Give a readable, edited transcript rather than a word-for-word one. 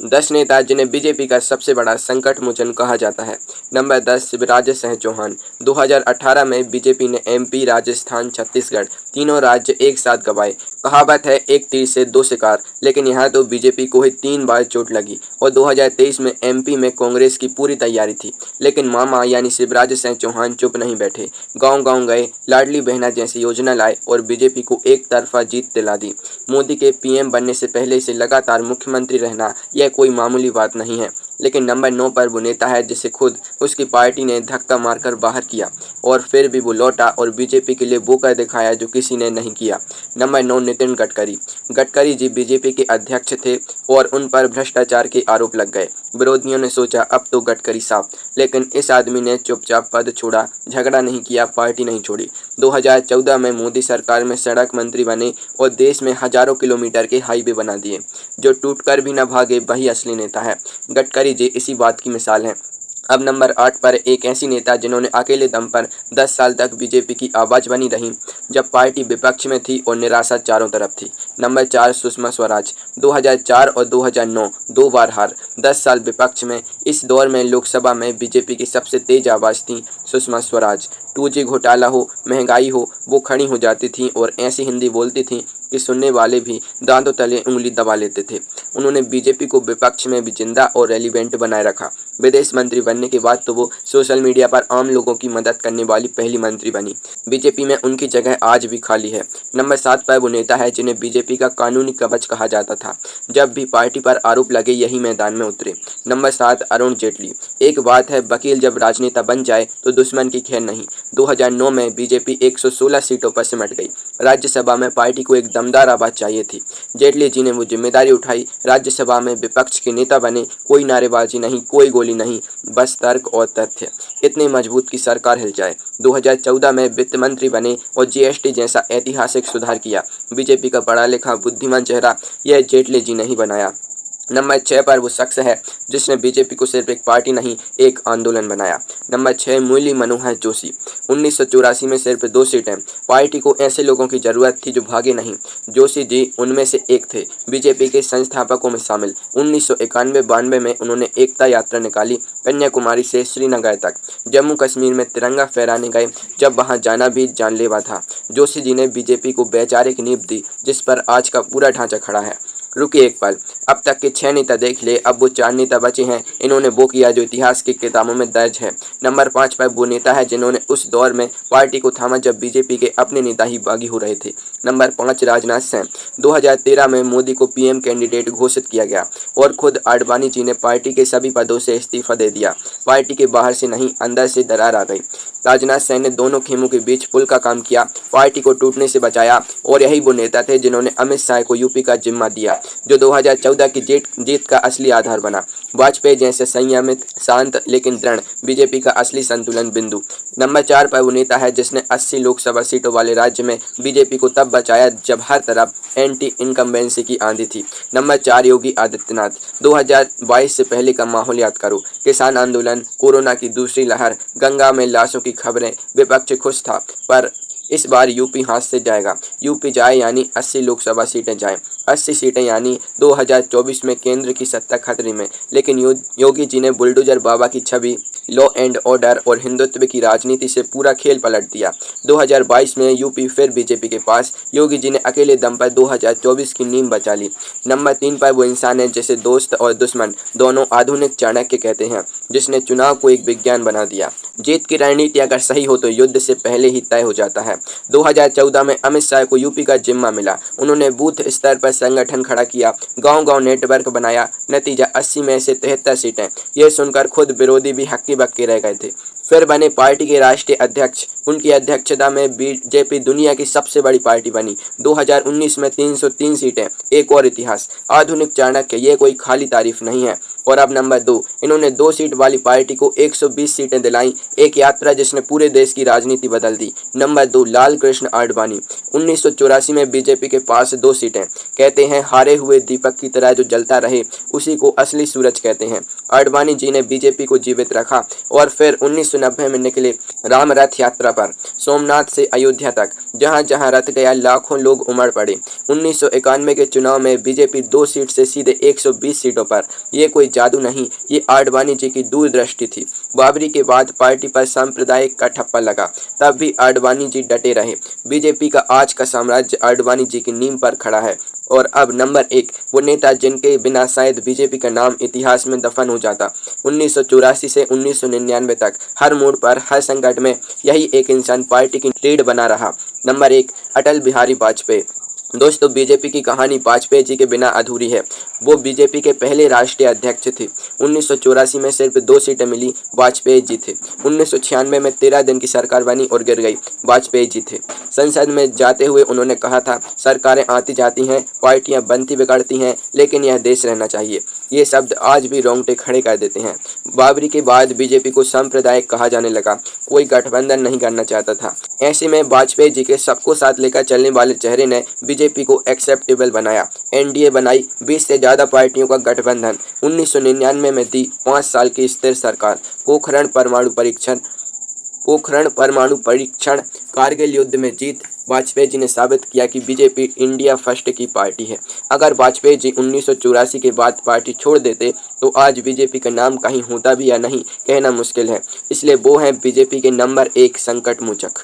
10 नेता जिन्हें बीजेपी का सबसे बड़ा संकट मोचन कहा जाता है। नंबर 10 शिवराज सिंह चौहान। 2018 में बीजेपी ने एमपी, राजस्थान, छत्तीसगढ़ तीनों राज्य एक साथ गंवाए। कहावत है एक तीर से दो शिकार, लेकिन यहाँ तो बीजेपी को ही 3 बार चोट लगी। और 2023 में एमपी में कांग्रेस की पूरी तैयारी थी, लेकिन मामा यानी शिवराज सिंह चौहान चुप नहीं बैठे। गांव-गांव गए, लाडली बहना जैसी योजना लाए और बीजेपी को एक तरफा जीत दिला दी। मोदी के पीएम बनने से पहले से लगातार मुख्यमंत्री रहना यह कोई मामूली बात नहीं है। लेकिन नंबर 9 पर वो नेता है जिसे खुद उसकी पार्टी ने धक्का मारकर बाहर किया और फिर भी वो लौटा और बीजेपी के लिए वो कर दिखाया जो किसी ने नहीं किया। नंबर 9 नितिन गडकरी। गडकरी जी बीजेपी के अध्यक्ष थे और उन पर भ्रष्टाचार के आरोप लग गए। विरोधियों ने सोचा अब तो गडकरी साफ, लेकिन इस आदमी ने चुपचाप पद छोड़ा, झगड़ा नहीं किया, पार्टी नहीं छोड़ी। 2014 में मोदी सरकार में सड़क मंत्री बने और देश में हजारों किलोमीटर के हाईवे बना दिए। जो टूटकर भी न भागे वही असली नेता है। गडकरी जी इसी बात की मिसाल हैं। अब नंबर 8 पर एक ऐसी नेता जिन्होंने अकेले दम पर 10 साल तक बीजेपी की आवाज बनी रही, जब पार्टी विपक्ष में थी और निराशा चारों तरफ थी। नंबर 4 सुषमा स्वराज। 2004 और 2009 2 बार हार, 10 साल विपक्ष में। इस दौर में लोकसभा में बीजेपी की सबसे तेज आवाज थी सुषमा स्वराज। 2G घोटाला हो, महंगाई हो, वो खड़ी हो जाती थी और ऐसी हिंदी बोलती थी कि सुनने वाले भी दांतों तले उंगली दबा लेते थे। उन्होंने बीजेपी को विपक्ष में भी जिंदा और रेलिवेंट बनाए रखा। विदेश मंत्री बनने के बाद तो वो सोशल मीडिया पर आम लोगों की मदद करने वाली पहली मंत्री बनी। बीजेपी में उनकी जगह आज भी खाली है। नंबर 7 पर वो नेता है जिन्हें बीजेपी का कानूनी कवच कहा जाता था। जब भी पार्टी पर आरोप लगे यही मैदान में उतरे। नंबर 7 अरुण जेटली। एक बात है, वकील जब राजनेता बन जाए तो दुश्मन की खैर नहीं। 2009 में बीजेपी 116 सीटों पर सिमट गई। राज्यसभा में पार्टी को एक दमदार आवाज चाहिए थी। जेटली जी ने वो जिम्मेदारी उठाई। राज्यसभा में विपक्ष के नेता बने। कोई नारेबाजी नहीं, कोई गोली नहीं, बस तर्क और तथ्य। इतने मजबूत की सरकार हिल जाए। 2014 में वित्त मंत्री बने और जीएसटी जैसा ऐतिहासिक सुधार किया। बीजेपी का पढ़ा लिखा बुद्धिमान चेहरा यह जेटली जी नहीं बनाया। नंबर 6 पर वो शख्स है जिसने बीजेपी को सिर्फ एक पार्टी नहीं, एक आंदोलन बनाया। नंबर 6 मुरली मनोहर जोशी। 1984 में सिर्फ 2 सीटें। पार्टी को ऐसे लोगों की जरूरत थी जो भागे नहीं। जोशी जी उनमें से एक थे। बीजेपी के संस्थापकों में शामिल। 1991-92 में उन्होंने एकता यात्रा निकाली, कन्याकुमारी से श्रीनगर तक। जम्मू कश्मीर में तिरंगा फहराने गए जब वहां जाना भी जानलेवा था। जोशी जी ने बीजेपी को वैचारिक नींव दी जिस पर आज का पूरा ढांचा खड़ा है। रुकिए एक पल, अब तक के 6 नेता देख ले, अब वो 4 नेता बचे हैं। इन्होंने वो किया जो इतिहास की किताबों में दर्ज है। नंबर 5 पर वो नेता है जिन्होंने उस दौर में पार्टी को थामा जब बीजेपी के अपने नेता ही बागी हो रहे थे। नंबर 5 राजनाथ सिंह। 2013 में मोदी को पीएम कैंडिडेट घोषित किया गया और खुद आडवाणी जी ने पार्टी के सभी पदों से इस्तीफा दे दिया। पार्टी के बाहर से नहीं, अंदर से दरार आ गई। राजनाथ सिंह ने दोनों खेमों के बीच पुल का काम किया, पार्टी को टूटने से बचाया। और यही वो नेता थे जिन्होंने अमित शाह को यूपी का जिम्मा दिया, जो 2014 की जीत का असली आधार बना। वाजपेयी जैसे संयमित, शांत लेकिन दृढ़ बीजेपी का असली संतुलन बिंदु। नंबर 4 पर वो नेता है जिसने 80 लोकसभा सीटों वाले राज्य में बीजेपी को तब बचाया जब हर तरफ एंटी इनकम्बेंसी की आंधी थी। नंबर 4 योगी आदित्यनाथ। 2022 से पहले का माहौल याद करो। किसान आंदोलन, कोरोना की दूसरी लहर, गंगा में लाशों की खबरें। विपक्ष खुश था, पर इस बार यूपी हाथ से जाएगा। यूपी जाए यानी 80 लोकसभा सीटें जाएं। 80 सीटें यानी 2024 में केंद्र की सत्ता खतरे में। लेकिन योगी जी ने बुलडोजर बाबा की छवि, लॉ एंड ऑर्डर और हिंदुत्व की राजनीति से पूरा खेल पलट दिया। 2022 में यूपी फिर बीजेपी के पास। योगी जी ने अकेले दम पर 2024 की नींव बचा ली। नंबर 3 पर वो इंसान है जिसे दोस्त और दुश्मन दोनों आधुनिक चाणक्य कहते हैं, जिसने चुनाव को एक विज्ञान बना दिया। जीत की रणनीति अगर सही हो तो युद्ध से पहले ही तय हो जाता है। 2014 में अमित शाह को यूपी का जिम्मा मिला। उन्होंने बूथ स्तर पर संगठन खड़ा किया, गांव-गांव नेटवर्क बनाया। नतीजा 80 में से 73 सीटें। यह सुनकर खुद विरोधी भी हक्की बक्के रह गए थे। फिर बने पार्टी के राष्ट्रीय अध्यक्ष। उनकी अध्यक्षता में बीजेपी दुनिया की सबसे बड़ी पार्टी बनी। 2019 में 303 सीटें, एक और इतिहास। आधुनिक चाणक्य, ये कोई खाली तारीफ नहीं है। और अब नंबर 2, इन्होंने 2 सीट वाली पार्टी को 120 सीटें दिलाई। एक यात्रा जिसने पूरे देश की राजनीति बदल दी। नंबर 2 लाल कृष्ण आडवाणी। 1984 में बीजेपी के पास 2 सीटें। कहते हैं हारे हुए दीपक की तरह जो जलता रहे उसी को असली सूरज कहते हैं। आडवाणी जी ने बीजेपी को जीवित रखा और फिर 1990 में निकले राम रथ यात्रा पर सोमनाथ से अयोध्या तक, जहां जहां रथ गया लाखों लोग उमड़ पड़े। 1991 के चुनाव में बीजेपी 2 सीट से सीधे 120 सीटों पर। ये कोई जादू नहीं, ये आडवाणी जी की दूरदृष्टि थी। बाबरी के बाद पार्टी पर सांप्रदायिक का ठप्पा लगा, तब भी आडवाणी जी डटे रहे। बीजेपी का आज का साम्राज्य आडवाणी जी की नींव पर खड़ा है। और अब नंबर 1 वो नेता जिनके बिना शायद बीजेपी का नाम इतिहास में दफन हो जाता। 1984 से 1999 तक हर मोड़ पर, हर संकट में यही एक इंसान पार्टी की रीढ़ बना रहा। नंबर 1 अटल बिहारी वाजपेयी। दोस्तों, बीजेपी की कहानी वाजपेयी जी के बिना अधूरी है। वो बीजेपी के पहले राष्ट्रीय अध्यक्ष थे। 1984 में सिर्फ 2 सीटें मिली, वाजपेयी जी थे। 1996 में 13 दिन की सरकार बनी और गिर गई, वाजपेयी जी थे। संसद में जाते हुए उन्होंने कहा था, सरकारें आती जाती हैं, पार्टियां बनती बिगड़ती हैं, लेकिन यह देश रहना चाहिए। ये शब्द आज भी रोंगटे खड़े कर देते हैं। बाबरी के बाद बीजेपी को सांप्रदायिक कहा जाने लगा, कोई गठबंधन नहीं करना चाहता था। ऐसे में वाजपेयी जी के सबको साथ लेकर चलने वाले चेहरे ने बीजेपी को एक्सेप्टेबल बनाया। एनडीए बनाई, 20 से ज़्यादा पार्टियों का गठबंधन। 1999 में दी 5 साल की स्थिर सरकार। पोखरण परमाणु परीक्षण, कारगिल युद्ध में जीत। वाजपेयी जी ने साबित किया कि बीजेपी इंडिया फर्स्ट की पार्टी है। अगर वाजपेयी जी 1984 के बाद पार्टी छोड़ देते तो आज बीजेपी का नाम कहीं होता भी या नहीं कहना मुश्किल है। इसलिए वो हैं बीजेपी के नंबर 1 संकट मोचक।